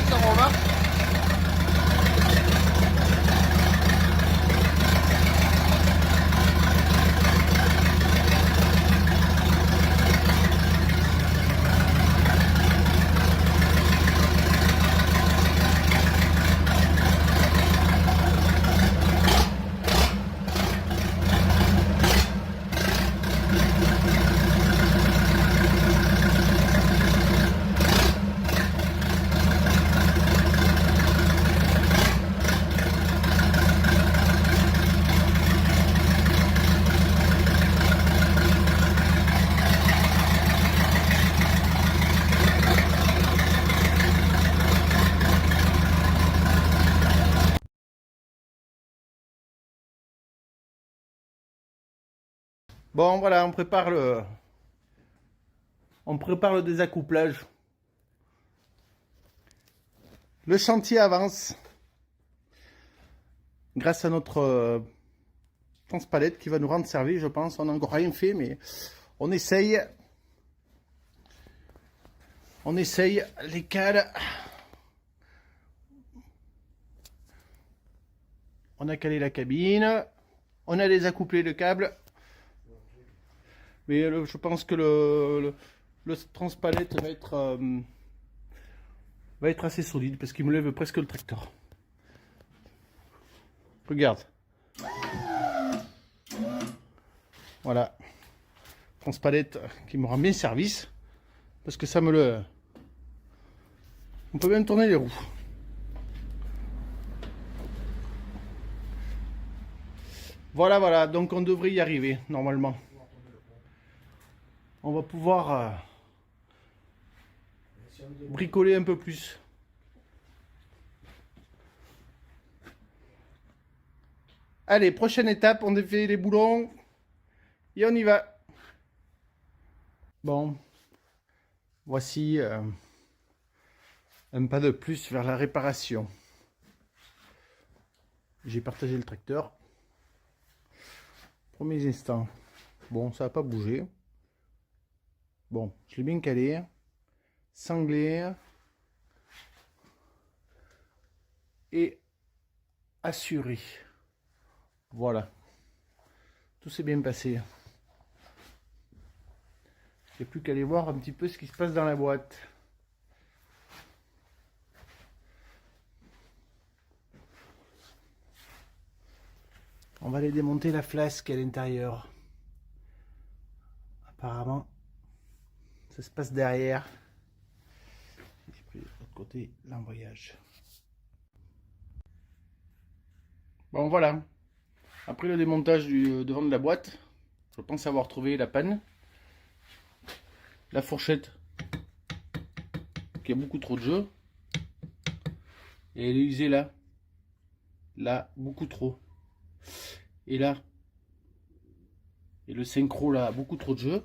ça remarque. Bon, voilà, on prépare le désaccouplage. Le chantier avance grâce à notre transpalette qui va nous rendre service, je pense. On n'a encore rien fait, mais on essaye. On essaye les cales. On a calé la cabine. On a désaccouplé le câble. Mais je pense que le transpalette va être assez solide parce qu'il me lève presque le tracteur. Regarde. Voilà. Transpalette qui me rend bien service. Parce que ça me le... On peut même tourner les roues. Voilà, voilà. Donc on devrait y arriver, normalement. On va pouvoir bricoler un peu plus. Allez, prochaine étape, on défait les boulons et on y va. Bon, voici un pas de plus vers la réparation. J'ai partagé le tracteur. Premiers instants. Bon, ça n'a pas bougé. Bon, je l'ai bien calé, sanglé et assuré. Voilà, tout s'est bien passé. Il n'y a plus qu'à aller voir un petit peu ce qui se passe dans la boîte. On va aller démonter la flasque à l'intérieur. Apparemment, ça se passe derrière. J'ai pris de l'autre côté l'embrayage. Bon, voilà. Après le démontage du devant de la boîte, je pense avoir trouvé la panne. La fourchette qui a beaucoup trop de jeu. Et elle est usée là. Là, beaucoup trop. Et là. Et le synchro là, beaucoup trop de jeu.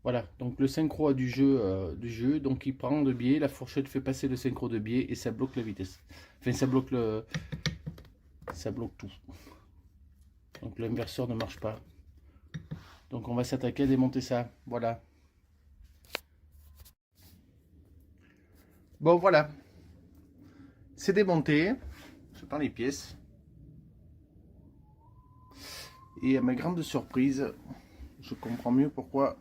Voilà, donc le synchro a du jeu, donc il prend de biais, la fourchette fait passer le synchro de biais et ça bloque la vitesse. Enfin, ça bloque tout. Donc l'inverseur ne marche pas. Donc on va s'attaquer à démonter ça. Voilà. Bon, voilà. C'est démonté. Je prends les pièces. Et à ma grande surprise, je comprends mieux pourquoi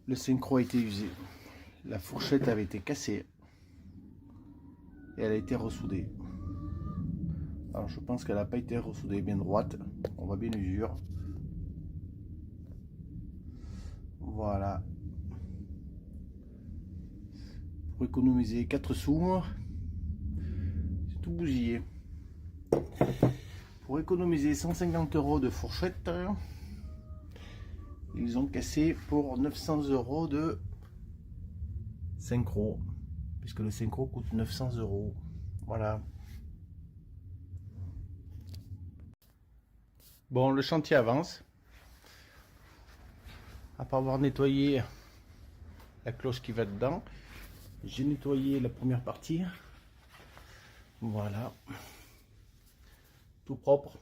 le synchro a été usé. La fourchette avait été cassée et elle a été ressoudée. Alors je pense qu'elle n'a pas été ressoudée bien droite. On voit bien l'usure. Voilà. Pour économiser 4 sous, c'est tout bousillé. Pour économiser 150 € de fourchette, ils ont cassé pour 900 € de synchro, puisque le synchro coûte 900 €. Voilà. Bon, le chantier avance. Après avoir nettoyé la cloche qui va dedans, j'ai nettoyé la première partie. Voilà. Tout propre.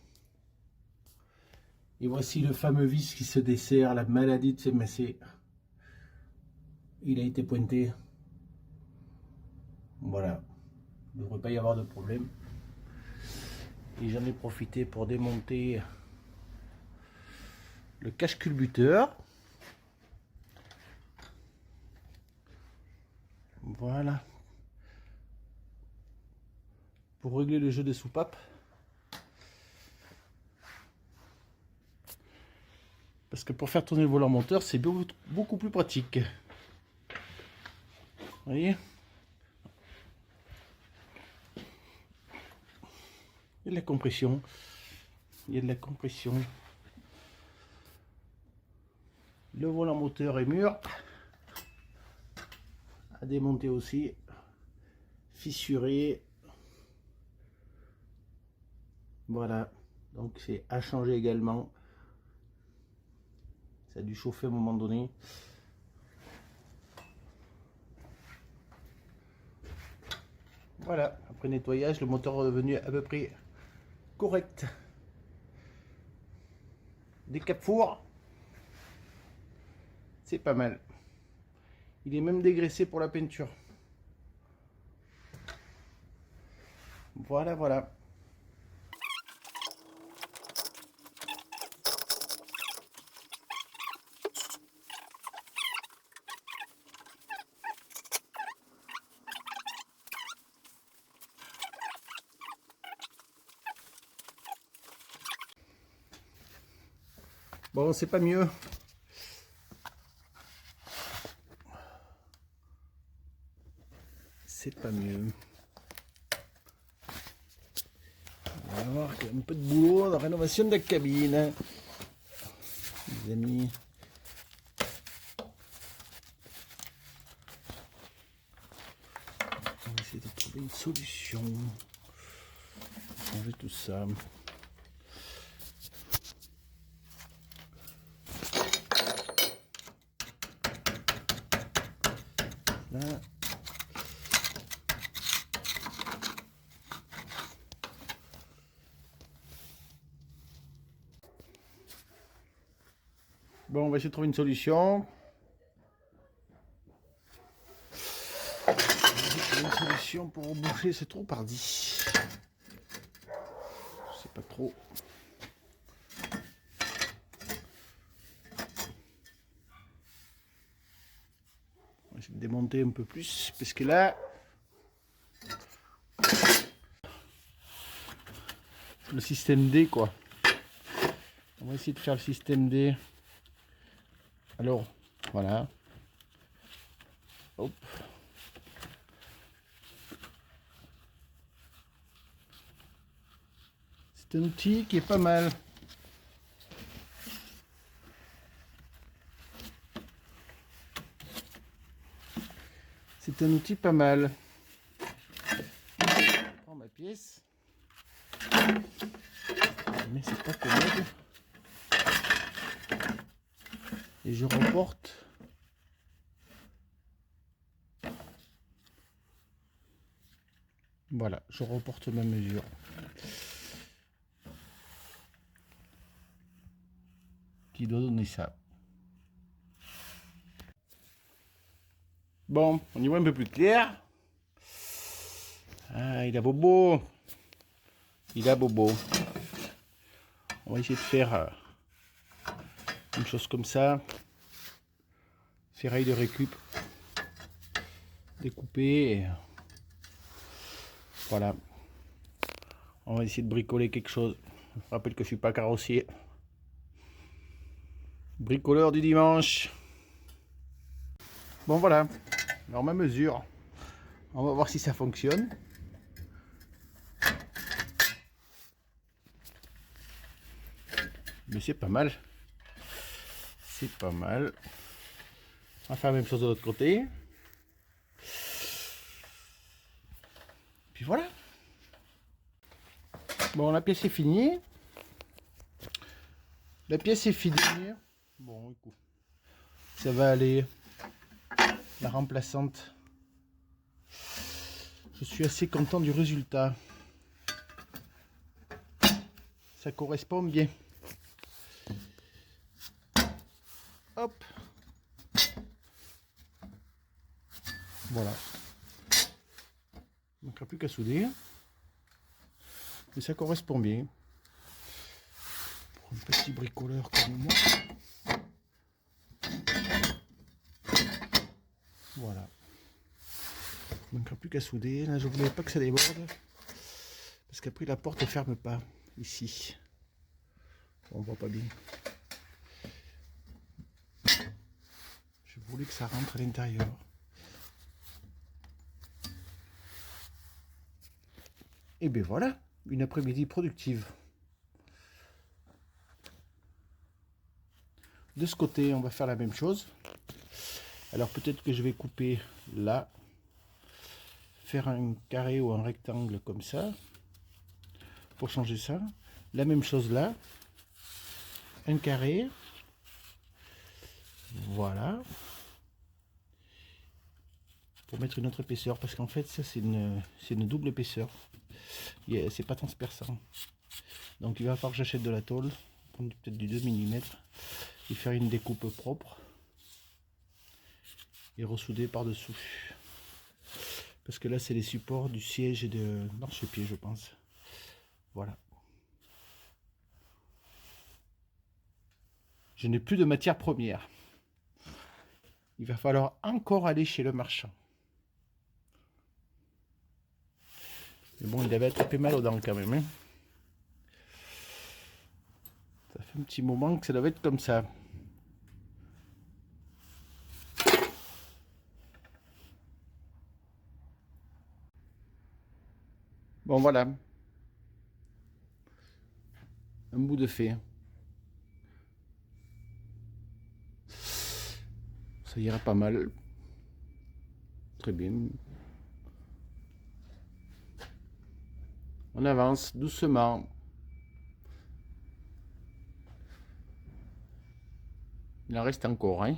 Et voici le fameux vis qui se dessert, la maladie de CMC. il a été pointé. Voilà, il ne devrait pas y avoir de problème. Et j'en ai profité pour démonter le cache-culbuteur. Voilà. Pour régler le jeu des soupapes. Parce que pour faire tourner le volant moteur, c'est beaucoup plus pratique. Vous voyez? Il y a de la compression. Il y a de la compression. Le volant moteur est mûr. À démonter aussi. Fissuré. Voilà. Donc c'est à changer également. Ça a dû chauffer à un moment donné. Voilà. Après nettoyage, le moteur est devenu à peu près correct. Des cap-fours. C'est pas mal. Il est même dégraissé pour la peinture. Voilà, voilà. Bon, c'est pas mieux. C'est pas mieux. On va avoir un peu de boulot dans la rénovation de la cabine. Les amis. On va essayer de trouver une solution. Changer tout ça. Là. Bon, on va essayer de trouver une solution. Une solution pour boucher, c'est trop pardi. Je sais pas trop. On va essayer de démonter un peu plus, parce que là, le système D, quoi. On va essayer de faire le système D. Alors, voilà. Hop. C'est un outil qui est pas mal. C'est un outil pas mal. Je prends ma pièce. Mais c'est pas commode. Et je reporte. Voilà, je reporte ma mesure. Qui doit donner ça. Bon, on y voit un peu plus clair. Ah, il a bobo. Il a bobo. On va essayer de faire une chose comme ça. Ferraille de récup. Découpée. Et voilà. On va essayer de bricoler quelque chose. Je rappelle que je suis pas carrossier. Bricoleur du dimanche. Bon voilà. Alors ma mesure. On va voir si ça fonctionne. Mais c'est pas mal. C'est pas mal. On va faire la même chose de l'autre côté. Puis voilà. Bon, la pièce est finie. La pièce est finie. Bon, écoute. Ça va aller. La remplaçante. Je suis assez content du résultat. Ça correspond bien. Hop. Voilà. Il ne manquera plus qu'à souder. Mais ça correspond bien. Pour un petit bricoleur comme moi. Voilà. Il ne manquera plus qu'à souder. Là, je ne voulais pas que ça déborde. Parce qu'après, la porte ne ferme pas. Ici. On ne voit pas bien. Je voulais que ça rentre à l'intérieur. Et bien voilà, une après-midi productive. De ce côté, on va faire la même chose. Alors peut-être que je vais couper là, faire un carré ou un rectangle comme ça, pour changer ça. La même chose là, un carré, voilà, pour mettre une autre épaisseur, parce qu'en fait ça c'est une double épaisseur, c'est pas transperçant. Donc il va falloir que j'achète de la tôle, prendre peut-être du 2 mm, et faire une découpe propre, et ressouder par-dessous. Parce que là c'est les supports du siège et de marchepied, je pense. Voilà. Je n'ai plus de matière première. Il va falloir encore aller chez le marchand. Mais bon, il avait attrapé mal aux dents quand même. Hein. Ça fait un petit moment que ça doit être comme ça. Bon, voilà. Un bout de fait. Ça ira pas mal. Très bien. On avance doucement. Il en reste encore, hein.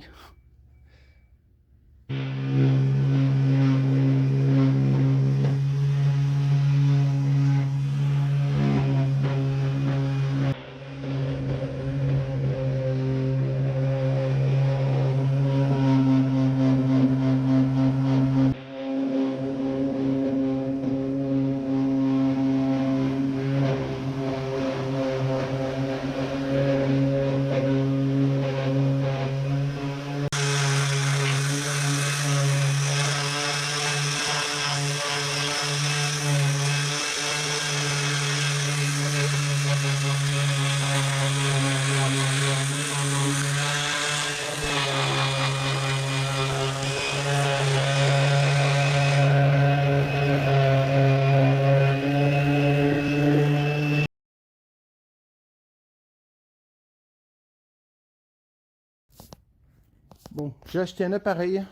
Bon, j'ai acheté un appareil.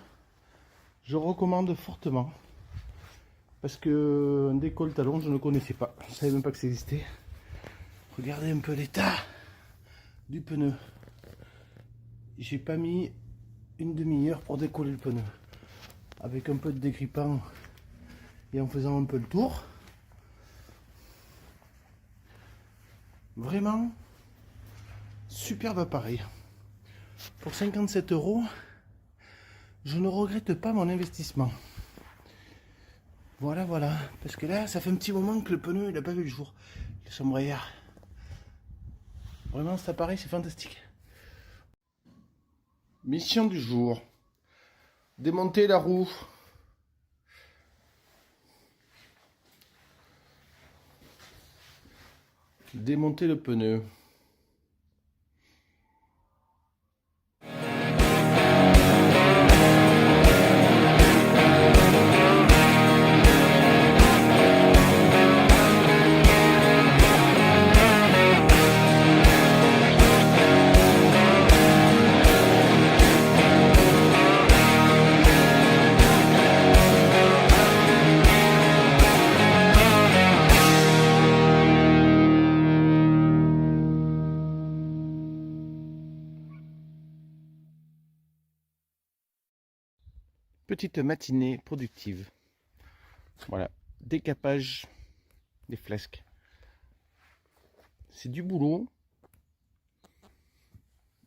Je recommande fortement. Parce que un décolle-talon, je ne connaissais pas. Je ne savais même pas que ça existait. Regardez un peu l'état du pneu. J'ai pas mis une demi-heure pour décoller le pneu. Avec un peu de dégrippant et en faisant un peu le tour. Vraiment superbe appareil. Pour 57 €, je ne regrette pas mon investissement. Voilà, voilà. Parce que là, ça fait un petit moment que le pneu, il n'a pas vu le jour. Le sombraillard. Vraiment, cet appareil, c'est fantastique. Mission du jour. Démonter la roue. Démonter le pneu. Petite matinée productive. Voilà, décapage des flasques. C'est du boulot,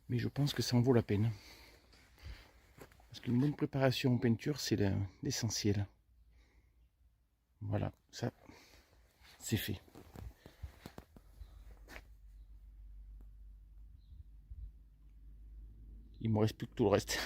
mais je pense que ça en vaut la peine. Parce une bonne préparation en peinture, c'est l'essentiel. Voilà, ça, c'est fait. Il me reste plus que tout le reste.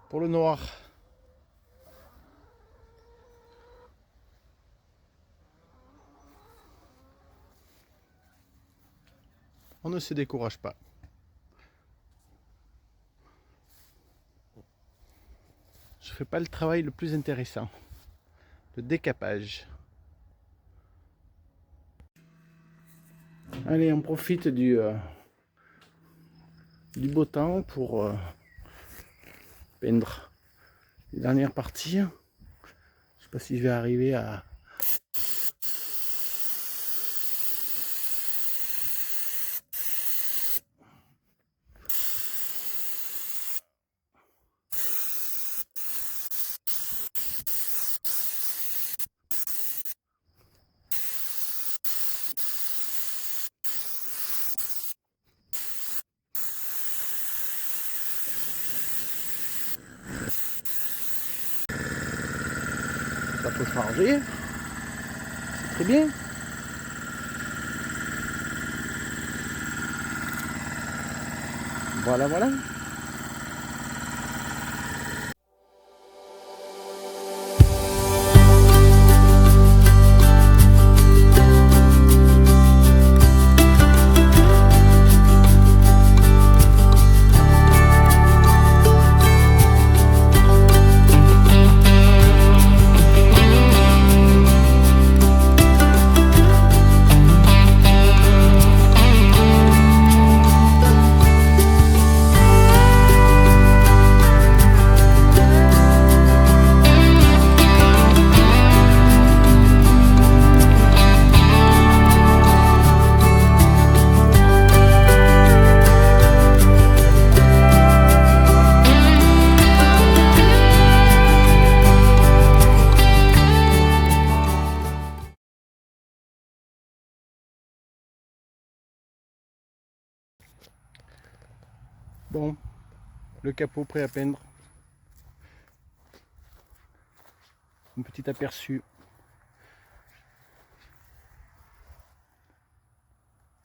Pour le noir. On ne se décourage pas. Je fais pas le travail le plus intéressant. Le décapage. Allez, on profite du beau temps pour peindre les dernières parties. Je sais pas si je vais arriver à... Ça peut s'arranger, c'est très bien. Voilà, voilà. Bon, le capot prêt à peindre. Un petit aperçu.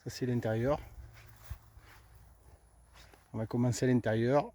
Ça c'est l'intérieur. On va commencer à l'intérieur.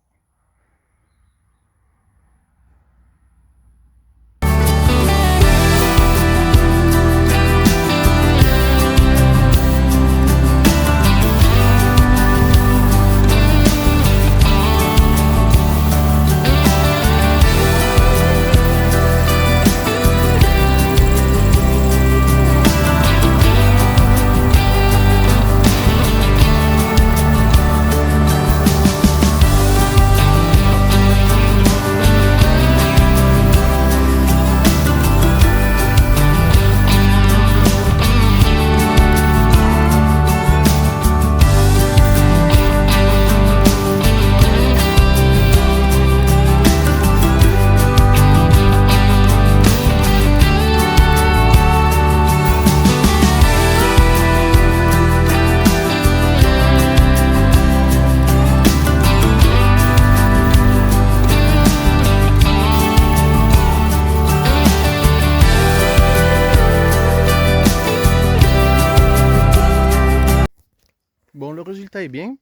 Bon, le résultat est bien.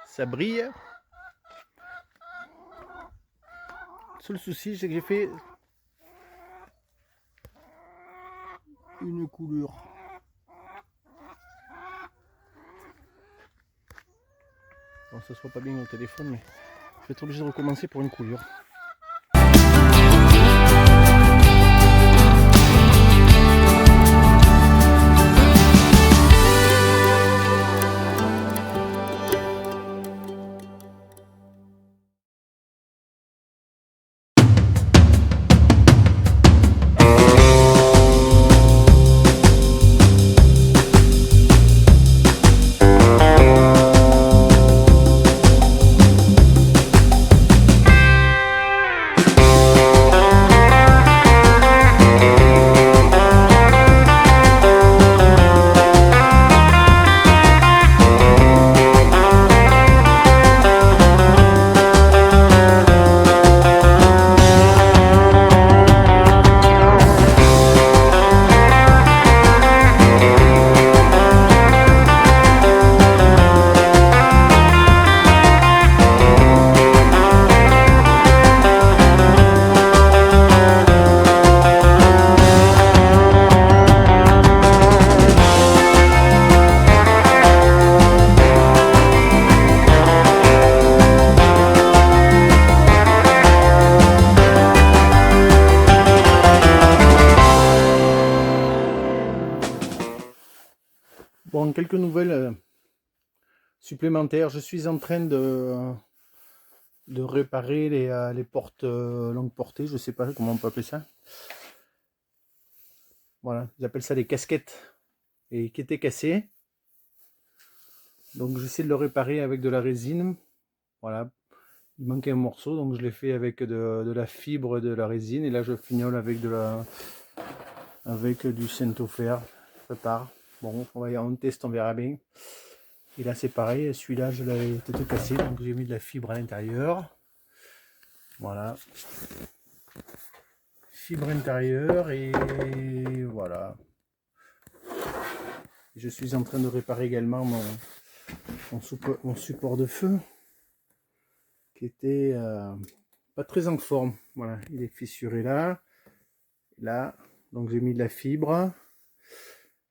Ça brille. Le seul souci, c'est que j'ai fait une coulure. Bon, ça se voit pas bien au téléphone, mais je vais être obligé de recommencer pour une coulure. Bon, quelques nouvelles supplémentaires. Je suis en train de réparer les portes longue portée, je sais pas comment on peut appeler ça. Voilà, ils appellent ça des casquettes et qui étaient cassées. Donc j'essaie de le réparer avec de la résine. Voilà, il manquait un morceau, donc je l'ai fait avec de la fibre et de la résine. Et là je fignole avec du Saint-Ofer. Je prépare. Bon, on teste, on verra bien. Et là c'est pareil, celui-là je l'avais tout cassé, donc j'ai mis de la fibre à l'intérieur. Voilà. Fibre intérieure et voilà. Je suis en train de réparer également mon support de feu qui était pas très en forme. Voilà, il est fissuré là, donc j'ai mis de la fibre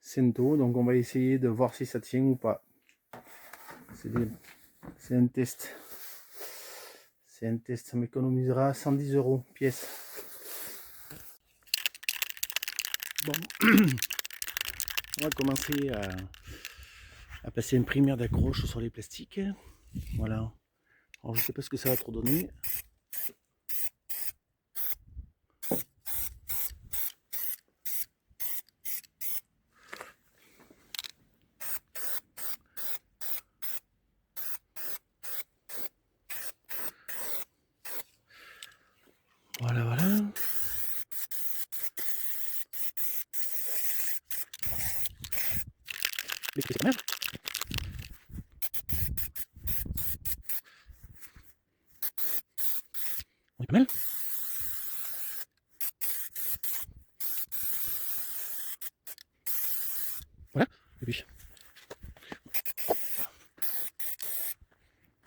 Cento, donc on va essayer de voir si ça tient ou pas. C'est un test. C'est un test, ça m'économisera 110 € pièce. Bon, on va commencer à passer une primaire d'accroche sur les plastiques. Voilà. Alors je sais pas ce que ça va trop donner. Voilà, voilà. Les petits caméras. Pas mal. Voilà. Et puis,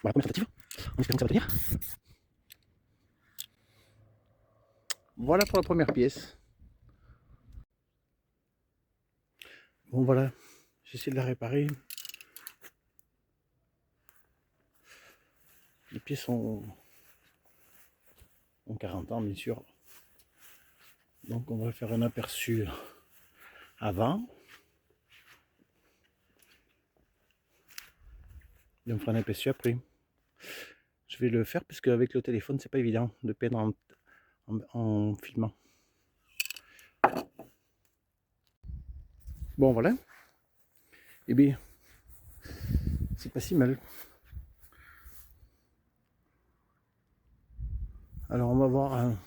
voilà, première tentative. En espérant que ça va tenir. Voilà pour la première pièce. Bon voilà, j'essaie de la réparer. Les pièces ont 40 ans bien sûr. Donc on va faire un aperçu avant. Et on fera un aperçu après. Je vais le faire parce qu'avec le téléphone c'est pas évident de peindre en filmant. Bon voilà. Et bien c'est pas si mal. Alors on va voir un...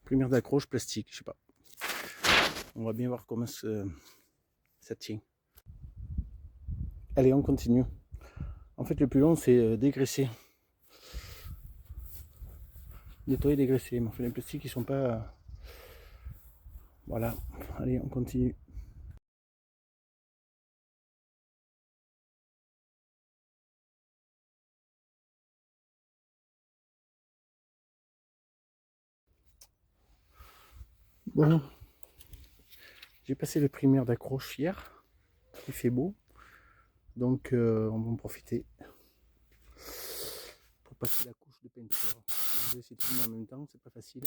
Primaire d'accroche plastique, je sais pas. On va bien voir comment ça tient. Allez, on continue. En fait, le plus long, c'est dégraisser. Nettoyer, dégraisser. Mais enfin, les plastiques, ils sont pas... Voilà. Allez, on continue. Bon. J'ai passé le primaire d'accroche hier. Il fait beau. Donc, on va en profiter pour passer la couche de peinture. Je vais essayer de filmer en même temps, c'est pas facile.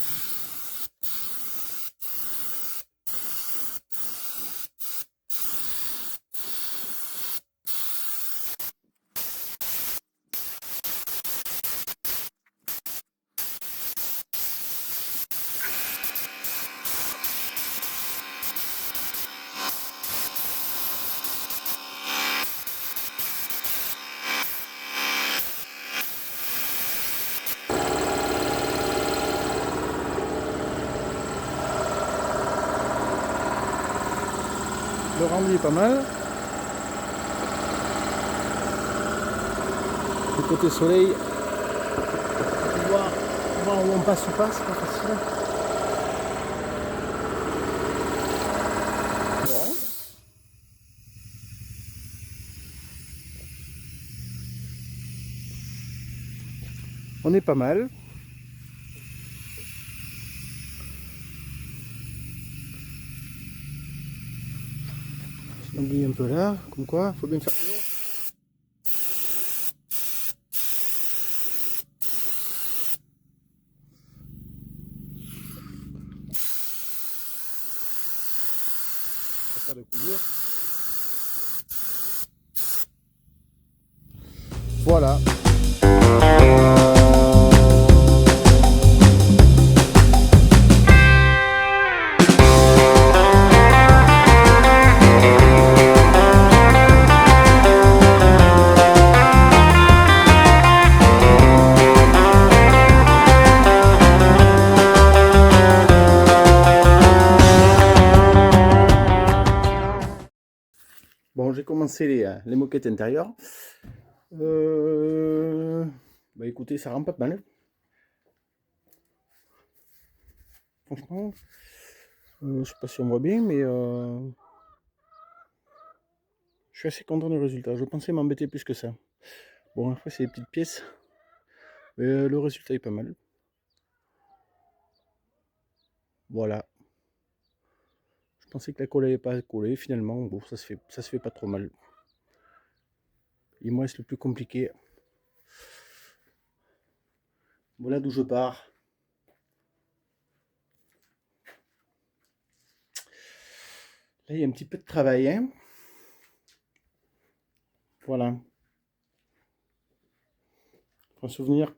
Le rendu est pas mal. Le côté soleil, voir où on passe ou pas, c'est pas facile. Bon. On est pas mal. On dit un peu là, comme quoi, faut bien faire. Faire de coulure. Voilà. Bon, j'ai commencé les moquettes intérieures. Bah écoutez, ça rend pas mal. Franchement, je sais pas si on voit bien, mais je suis assez content du résultat. Je pensais m'embêter plus que ça. Bon, après, c'est des petites pièces, mais le résultat est pas mal. Voilà. Je pensais que la colle n'allait pas coller. Finalement, bon, ça se fait pas trop mal. Il me reste le plus compliqué. Voilà d'où je pars. Là, il y a un petit peu de travail, hein. Voilà. Faut un souvenir.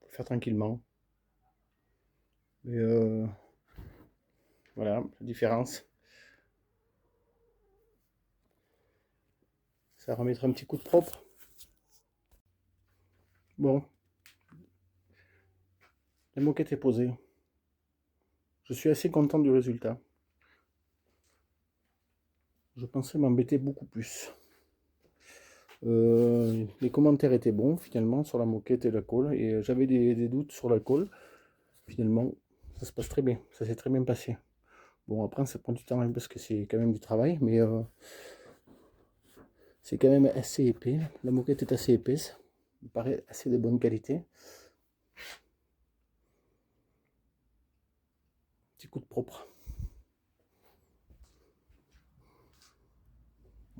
Faut faire tranquillement. Mais voilà, la différence. Ça remettra un petit coup de propre. Bon. La moquette est posée. Je suis assez content du résultat. Je pensais m'embêter beaucoup plus. Les commentaires étaient bons finalement sur la moquette et la colle. Et j'avais des doutes sur la colle. Finalement, ça se passe très bien. Ça s'est très bien passé. Bon, après, ça prend du temps parce que c'est quand même du travail. Mais c'est quand même assez épais. La moquette est assez épaisse. Il paraît assez de bonne qualité. Petit coup de propre.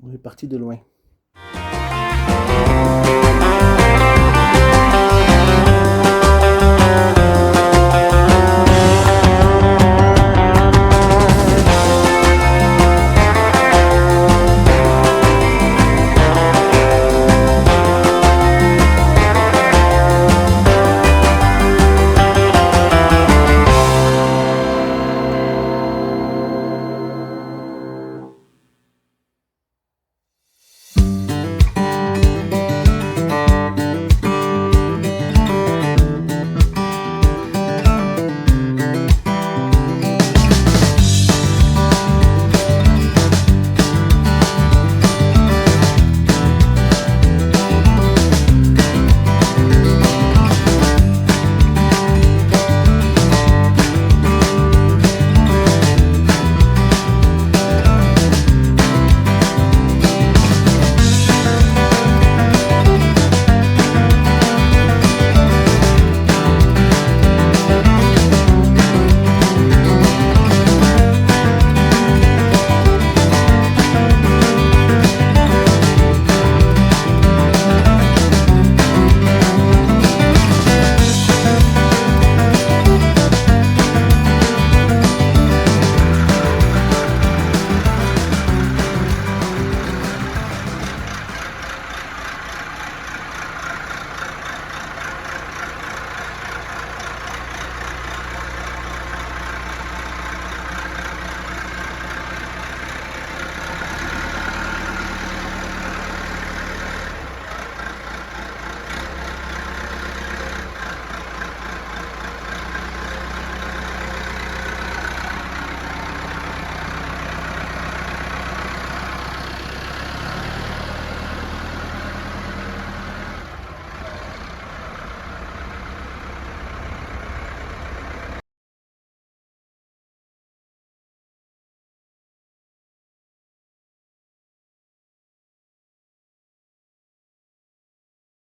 On est parti de loin.